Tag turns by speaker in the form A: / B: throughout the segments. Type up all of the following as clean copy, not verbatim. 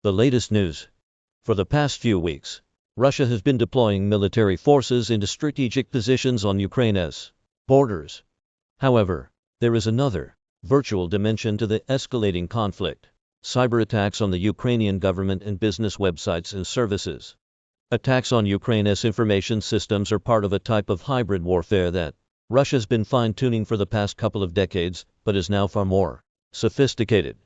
A: The latest news. For the past few weeks, Russia has been deploying military forces into strategic positions on Ukraine's borders. However, there is another, virtual dimension to the escalating conflict: cyber attacks on the Ukrainian government and business websites and services. Attacks on Ukraine's information systems are part of a type of hybrid warfare that Russia's been fine-tuning for the past couple of decades, but is now far more sophisticated.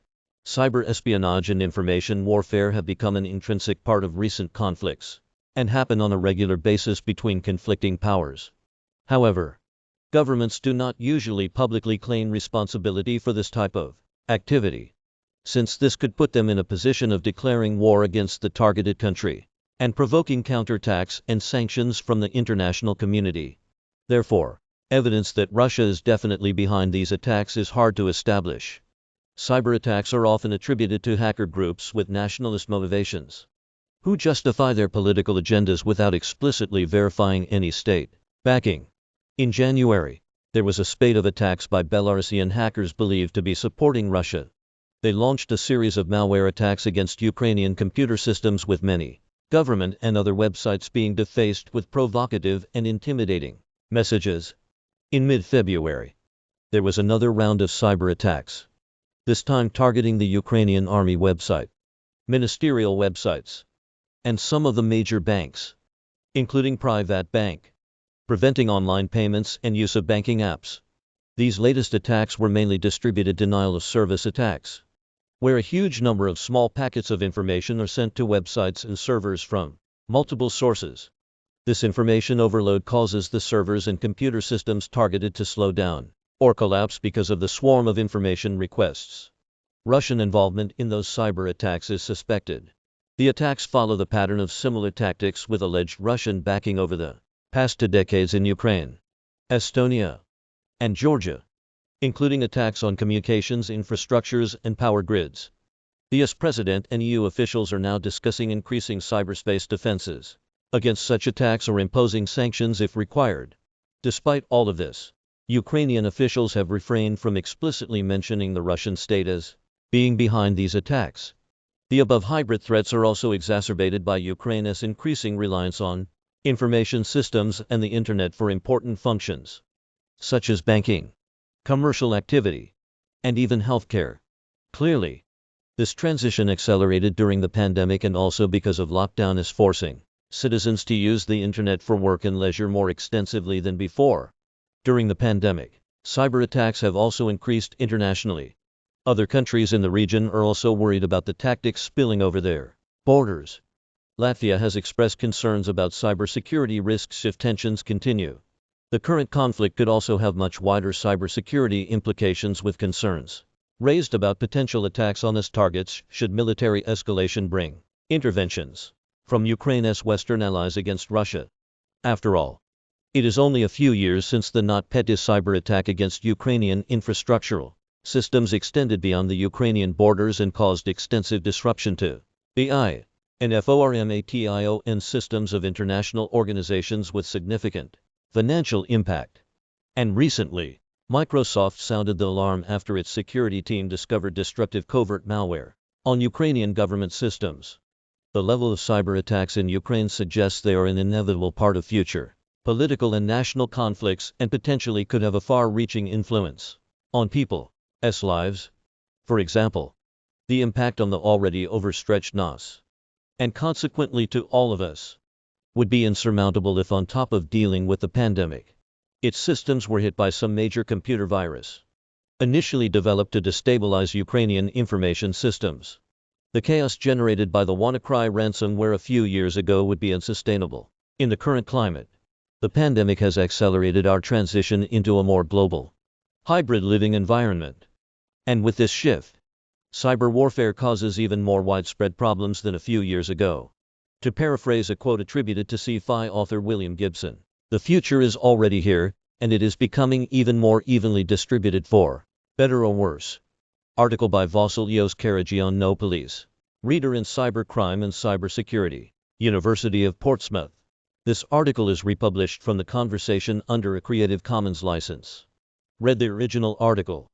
A: Cyber espionage and information warfare have become an intrinsic part of recent conflicts, and happen on a regular basis between conflicting powers. However, governments do not usually publicly claim responsibility for this type of activity, since this could put them in a position of declaring war against the targeted country, and provoking counterattacks and sanctions from the international community. Therefore, evidence that Russia is definitely behind these attacks is hard to establish. Cyber attacks are often attributed to hacker groups with nationalist motivations, who justify their political agendas without explicitly verifying any state backing. In January, there was a spate of attacks by Belarusian hackers believed to be supporting Russia. They launched a series of malware attacks against Ukrainian computer systems, with many government and other websites being defaced with provocative and intimidating messages. In mid-February, there was another round of cyber attacks, this time targeting the Ukrainian army website, ministerial websites, and some of the major banks, including Privatbank, preventing online payments and use of banking apps. These latest attacks were mainly distributed denial-of-service attacks, where a huge number of small packets of information are sent to websites and servers from multiple sources. This information overload causes the servers and computer systems targeted to slow down or collapse because of the swarm of information requests. Russian involvement in those cyber attacks is suspected. The attacks follow the pattern of similar tactics with alleged Russian backing over the past 2 decades in Ukraine, Estonia, and Georgia, including attacks on communications infrastructures and power grids. The US president and EU officials are now discussing increasing cyberspace defenses against such attacks or imposing sanctions if required. Despite all of this, Ukrainian officials have refrained from explicitly mentioning the Russian state as being behind these attacks. The above hybrid threats are also exacerbated by Ukraine's increasing reliance on information systems and the internet for important functions, such as banking, commercial activity, and even healthcare. Clearly, this transition accelerated during the pandemic and also because of lockdown is forcing citizens to use the internet for work and leisure more extensively than before. During the pandemic, cyber attacks have also increased internationally. Other countries in the region are also worried about the tactics spilling over their borders. Latvia has expressed concerns about cybersecurity risks if tensions continue. The current conflict could also have much wider cybersecurity implications, with concerns raised about potential attacks on its targets should military escalation bring interventions from Ukraine's Western allies against Russia. After all, it is only a few years since the NotPetya cyber attack against Ukrainian infrastructural systems extended beyond the Ukrainian borders and caused extensive disruption to the information systems of international organizations with significant financial impact. And recently, Microsoft sounded the alarm after its security team discovered destructive covert malware on Ukrainian government systems. The level of cyber attacks in Ukraine suggests they are an inevitable part of future political and national conflicts and potentially could have a far-reaching influence on people's lives. For example, the impact on the already overstretched NAS, and consequently to all of us, would be insurmountable if, on top of dealing with the pandemic, its systems were hit by some major computer virus, initially developed to destabilize Ukrainian information systems. The chaos generated by the WannaCry ransomware a few years ago would be unsustainable. In the current climate, the pandemic has accelerated our transition into a more global, hybrid living environment. And with this shift, cyber warfare causes even more widespread problems than a few years ago. To paraphrase a quote attributed to sci-fi author William Gibson, "The future is already here, and it is becoming even more evenly distributed for better or worse." Article by Vasilios Karagianopoulos, reader in Cybercrime and Cybersecurity, University of Portsmouth. This article is republished from The Conversation under a Creative Commons license. Read the original article.